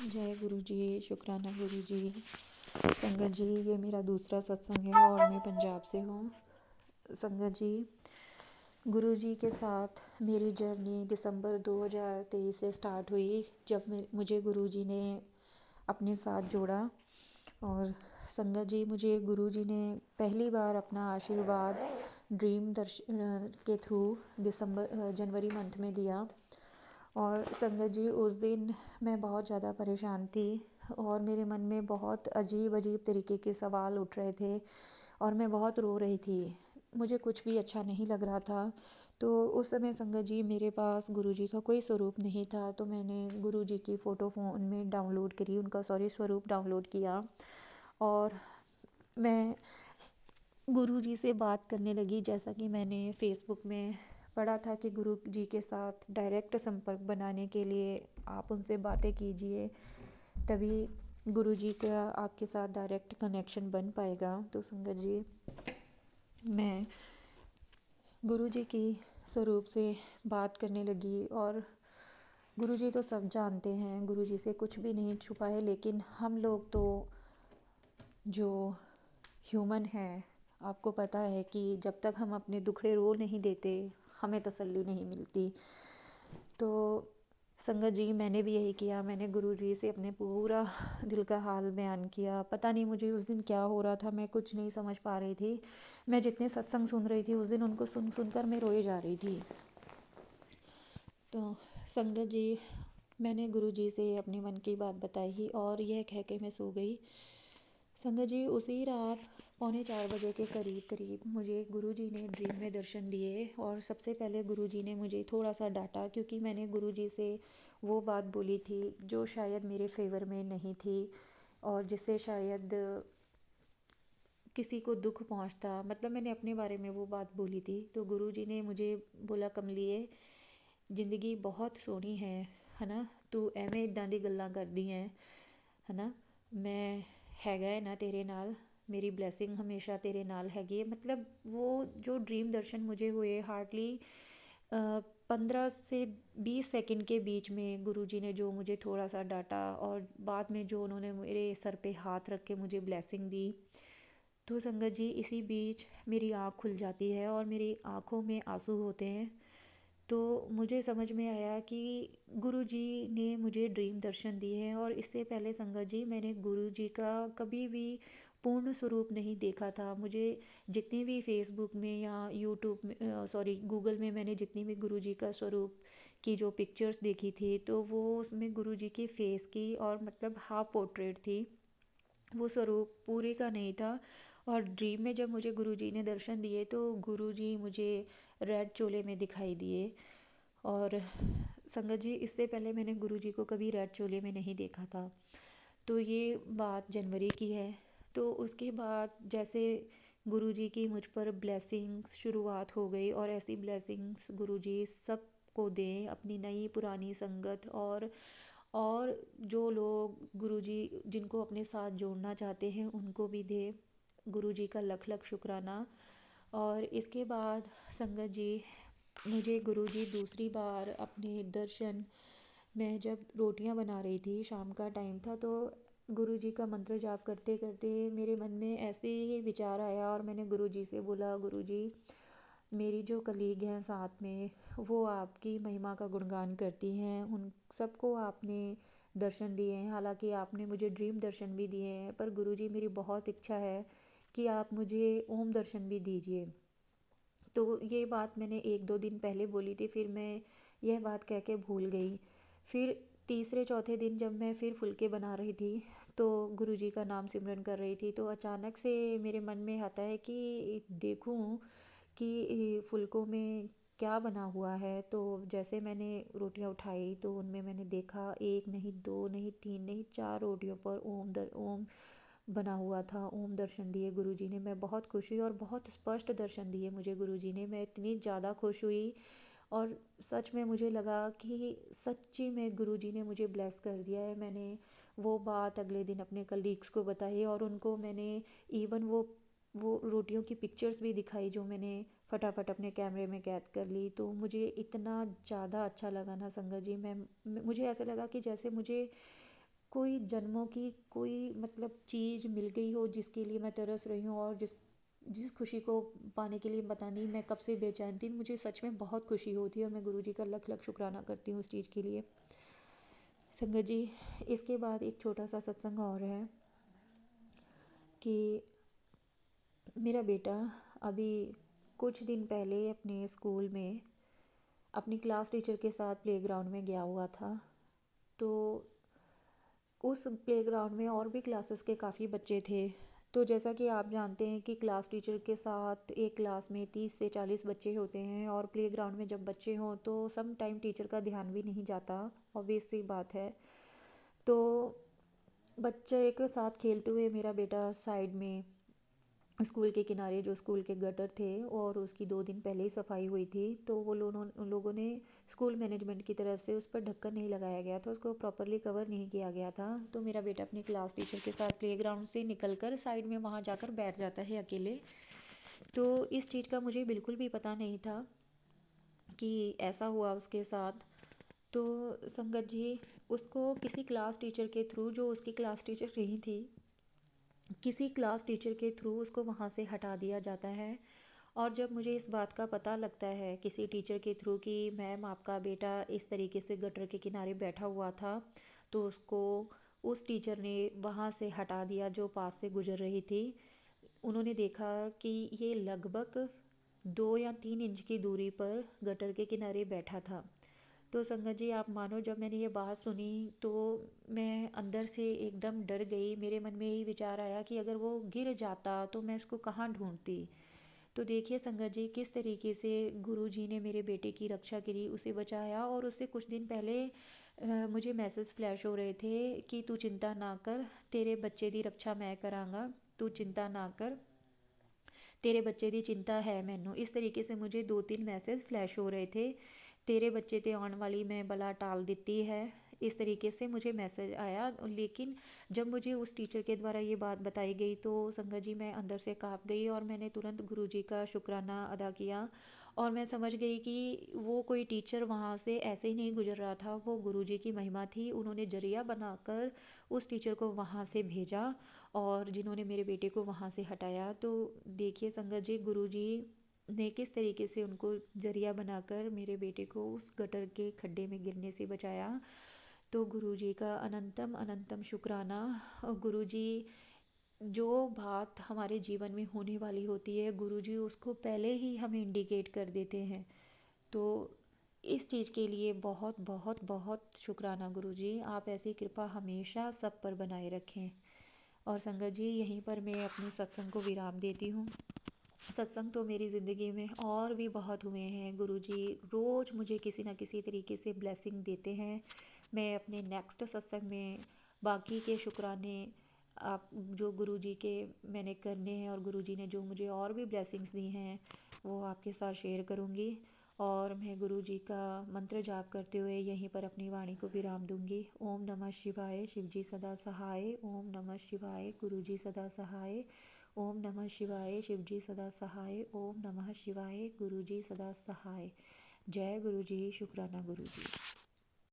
जय गुरु जी। शुक्राना गुरु जी। संगत जी, ये मेरा दूसरा सत्संग है और मैं पंजाब से हूँ। संगत जी, गुरु जी के साथ मेरी जर्नी दिसंबर 2023 से स्टार्ट हुई, जब मुझे गुरु जी ने अपने साथ जोड़ा। और संगत जी, मुझे गुरु जी ने पहली बार अपना आशीर्वाद ड्रीम दर्शन के थ्रू जनवरी मंथ में दिया। और संगत जी, उस दिन मैं बहुत ज़्यादा परेशान थी और मेरे मन में बहुत अजीब अजीब तरीके के सवाल उठ रहे थे और मैं बहुत रो रही थी। मुझे कुछ भी अच्छा नहीं लग रहा था। तो उस समय संगत जी, मेरे पास गुरु जी का कोई स्वरूप नहीं था, तो मैंने गुरु जी की फ़ोटो फ़ोन में डाउनलोड करी, उनका स्वरूप डाउनलोड किया और मैं गुरु जी से बात करने लगी। जैसा कि मैंने फेसबुक में पढ़ा था कि गुरु जी के साथ डायरेक्ट संपर्क बनाने के लिए आप उनसे बातें कीजिए, तभी गुरु जी का आपके साथ डायरेक्ट कनेक्शन बन पाएगा। तो संगत जी, मैं गुरु जी की स्वरूप से बात करने लगी और गुरु जी तो सब जानते हैं, गुरु जी से कुछ भी नहीं छुपा है। लेकिन हम लोग तो जो ह्यूमन हैं, आपको पता है कि जब तक हम अपने दुखड़े रो नहीं देते, हमें तसल्ली नहीं मिलती। तो संगत जी, मैंने भी यही किया। मैंने गुरु जी से अपने पूरा दिल का हाल बयान किया। पता नहीं मुझे उस दिन क्या हो रहा था, मैं कुछ नहीं समझ पा रही थी। मैं जितने सत्संग सुन रही थी उस दिन, उनको सुन सुनकर मैं रोए जा रही थी। तो संगत जी, मैंने गुरु जी से अपने मन की बात बताई और यह कह के मैं सो गई। संगत जी, उसी रात 3:45 बजे के करीब मुझे गुरु जी ने ड्रीम में दर्शन दिए। और सबसे पहले गुरु जी ने मुझे थोड़ा सा डांटा, क्योंकि मैंने गुरु जी से वो बात बोली थी जो शायद मेरे फेवर में नहीं थी और जिससे शायद किसी को दुख पहुंचता। मतलब मैंने अपने बारे में वो बात बोली थी। तो गुरु जी ने मुझे बोला, कमलिए, ਜ਼ਿੰਦਗੀ बहुत सोहनी है ना, तू ਐਵੇਂ ਇੱਦਾਂ ਦੀ ਗੱਲਾਂ ਕਰਦੀ है ना, मैं हैगा है ना तेरे नाल, मेरी ब्लेसिंग हमेशा तेरे नाल हैगी है। मतलब वो जो ड्रीम दर्शन मुझे हुए, हार्डली 15 से 20 सेकंड के बीच में गुरु जी ने जो मुझे थोड़ा सा डांटा और बाद में जो उन्होंने मेरे सर पे हाथ रख के मुझे ब्लेसिंग दी। तो संगत जी, इसी बीच मेरी आँख खुल जाती है और मेरी आँखों में आंसू होते हैं। तो मुझे समझ में आया कि गुरु जी ने मुझे ड्रीम दर्शन दिए हैं। और इससे पहले संगत जी, मैंने गुरु जी का कभी भी पूर्ण स्वरूप नहीं देखा था। मुझे जितनी भी फेसबुक में या यूट्यूब में, सॉरी, गूगल में मैंने जितनी भी गुरु जी का स्वरूप की जो पिक्चर्स देखी थी, तो वो उसमें गुरु जी की फेस की और मतलब हाफ पोर्ट्रेट थी, वो स्वरूप पूरे का नहीं था। और ड्रीम में जब मुझे गुरुजी ने दर्शन दिए तो गुरुजी मुझे रेड चोले में दिखाई दिए। और संगत जी, इससे पहले मैंने गुरुजी को कभी रेड चोले में नहीं देखा था। तो ये बात जनवरी की है। तो उसके बाद जैसे गुरुजी की मुझ पर ब्लेसिंग्स शुरुआत हो गई और ऐसी ब्लेसिंग्स गुरुजी सबको दें, अपनी नई पुरानी संगत और जो लोग गुरुजी जिनको अपने साथ जोड़ना चाहते हैं उनको भी दे। गुरुजी का लख लख शुक्राना। और इसके बाद संगत जी, मुझे गुरुजी दूसरी बार अपने दर्शन, मैं जब रोटियां बना रही थी, शाम का टाइम था, तो गुरुजी का मंत्र जाप करते करते मेरे मन में ऐसे ही विचार आया और मैंने गुरुजी से बोला, गुरुजी, मेरी जो कलीग हैं साथ में, वो आपकी महिमा का गुणगान करती हैं, उन सबको आपने दर्शन दिए हैं। हालांकि आपने मुझे ड्रीम दर्शन भी दिए हैं, पर गुरुजी, मेरी बहुत इच्छा है कि आप मुझे ओम दर्शन भी दीजिए। तो ये बात मैंने 1-2 दिन पहले बोली थी, फिर मैं यह बात कह के भूल गई। फिर तीसरे चौथे दिन जब मैं फिर फुलके बना रही थी, तो गुरुजी का नाम सिमरन कर रही थी, तो अचानक से मेरे मन में आता है कि देखूं कि फुलकों में क्या बना हुआ है। तो जैसे मैंने रोटियां उठाई तो उनमें मैंने देखा, एक नहीं, दो नहीं, तीन नहीं, 4 रोटियों पर ओम बना हुआ था। ओम दर्शन दिए गुरुजी ने। मैं बहुत खुश हुई और बहुत स्पष्ट दर्शन दिए मुझे गुरुजी ने। मैं इतनी ज़्यादा खुश हुई और सच में मुझे लगा कि सच्ची में गुरुजी ने मुझे ब्लेस कर दिया है। मैंने वो बात अगले दिन अपने कलीग्स को बताई और उनको मैंने इवन वो रोटियों की पिक्चर्स भी दिखाई, जो मैंने फटाफट अपने कैमरे में कैद कर ली। तो मुझे इतना ज़्यादा अच्छा लगा ना संगत जी, मुझे ऐसा लगा कि जैसे मुझे कोई जन्मों की कोई मतलब चीज़ मिल गई हो जिसके लिए मैं तरस रही हूँ, और जिस जिस खुशी को पाने के लिए पता नहीं मैं कब से बेचैन थी, मुझे सच में बहुत खुशी होती है और मैं गुरुजी का लख लख शुक्राना करती हूँ उस चीज़ के लिए। संगत जी, इसके बाद एक छोटा सा सत्संग और है कि मेरा बेटा अभी कुछ दिन पहले अपने स्कूल में अपनी क्लास टीचर के साथ प्लेग्राउंड में गया हुआ था। तो उस प्लेग्राउंड में और भी क्लासेस के काफ़ी बच्चे थे। तो जैसा कि आप जानते हैं कि क्लास टीचर के साथ एक क्लास में 30 से 40 बच्चे होते हैं, और प्लेग्राउंड में जब बच्चे हों तो सम टाइम टीचर का ध्यान भी नहीं जाता, ऑब्वियस सी बात है। तो बच्चे के साथ खेलते हुए मेरा बेटा साइड में स्कूल के किनारे, जो स्कूल के गटर थे और उसकी 2 दिन पहले ही सफाई हुई थी, तो वो लोगों ने स्कूल मैनेजमेंट की तरफ से उस पर ढक्कन नहीं लगाया गया था, उसको प्रॉपरली कवर नहीं किया गया था। तो मेरा बेटा अपनी क्लास टीचर के साथ प्लेग्राउंड से निकलकर साइड में वहाँ जाकर बैठ जाता है अकेले। तो इस चीज़ का मुझे बिल्कुल भी पता नहीं था कि ऐसा हुआ उसके साथ। तो संगत जी, उसको किसी क्लास टीचर के थ्रू, जो उसकी क्लास टीचर नहीं थी, किसी क्लास टीचर के थ्रू उसको वहाँ से हटा दिया जाता है। और जब मुझे इस बात का पता लगता है किसी टीचर के थ्रू कि मैम आपका बेटा इस तरीके से गटर के किनारे बैठा हुआ था, तो उसको उस टीचर ने वहाँ से हटा दिया जो पास से गुजर रही थी। उन्होंने देखा कि ये लगभग 2 या 3 इंच की दूरी पर गटर के किनारे बैठा था। तो संगत जी, आप मानो जब मैंने ये बात सुनी तो मैं अंदर से एकदम डर गई। मेरे मन में यही विचार आया कि अगर वो गिर जाता तो मैं उसको कहाँ ढूंढती। तो देखिए संगत जी, किस तरीके से गुरु जी ने मेरे बेटे की रक्षा करी, उसे बचाया। और उससे कुछ दिन पहले मुझे मैसेज फ्लैश हो रहे थे कि तू चिंता ना कर, तेरे बच्चे दी रक्षा मैं करांगा, तू चिंता ना कर, तेरे बच्चे दी चिंता है मैनू। इस तरीके से मुझे 2-3 मैसेज फ्लैश हो रहे थे। तेरे बच्चे ते आने वाली मैं बला टाल देती है, इस तरीके से मुझे मैसेज आया। लेकिन जब मुझे उस टीचर के द्वारा ये बात बताई गई तो संगत जी, मैं अंदर से काँप गई और मैंने तुरंत गुरुजी का शुक्राना अदा किया। और मैं समझ गई कि वो कोई टीचर वहाँ से ऐसे ही नहीं गुजर रहा था, वो गुरुजी की महिमा थी। उन्होंने जरिया बनाकर उस टीचर को वहाँ से भेजा और जिन्होंने मेरे बेटे को वहाँ से हटाया। तो देखिए संगत जी, गुरुजी ने किस तरीके से उनको जरिया बनाकर मेरे बेटे को उस गटर के खड्डे में गिरने से बचाया। तो गुरुजी का अनंतम अनंतम शुक्राना। गुरुजी, जो बात हमारे जीवन में होने वाली होती है, गुरुजी उसको पहले ही हमें इंडिकेट कर देते हैं। तो इस चीज़ के लिए बहुत बहुत बहुत शुक्राना गुरुजी, आप ऐसी कृपा हमेशा सब पर बनाए रखें। और संगत जी, यहीं पर मैं अपने सत्संग को विराम देती हूँ। सत्संग तो मेरी ज़िंदगी में और भी बहुत हुए हैं। गुरुजी रोज़ मुझे किसी न किसी तरीके से ब्लेसिंग देते हैं। मैं अपने नेक्स्ट सत्संग में बाकी के शुक्राने, आप जो गुरुजी के मैंने करने हैं और गुरुजी ने जो मुझे और भी ब्लेसिंग्स दी हैं, वो आपके साथ शेयर करूँगी। और मैं गुरुजी का मंत्र जाप करते हुए यहीं पर अपनी वाणी को विराम दूंगी। ओम नमः शिवाय, शिवजी सदा सहाय। ओम नमः शिवाय, गुरुजी सदा सहाय। ओम नमः शिवाय, शिवजी सदा सहाय। ओम नमः शिवाय, गुरुजी सदा सहाय। जय गुरुजी, शुक्राना गुरुजी।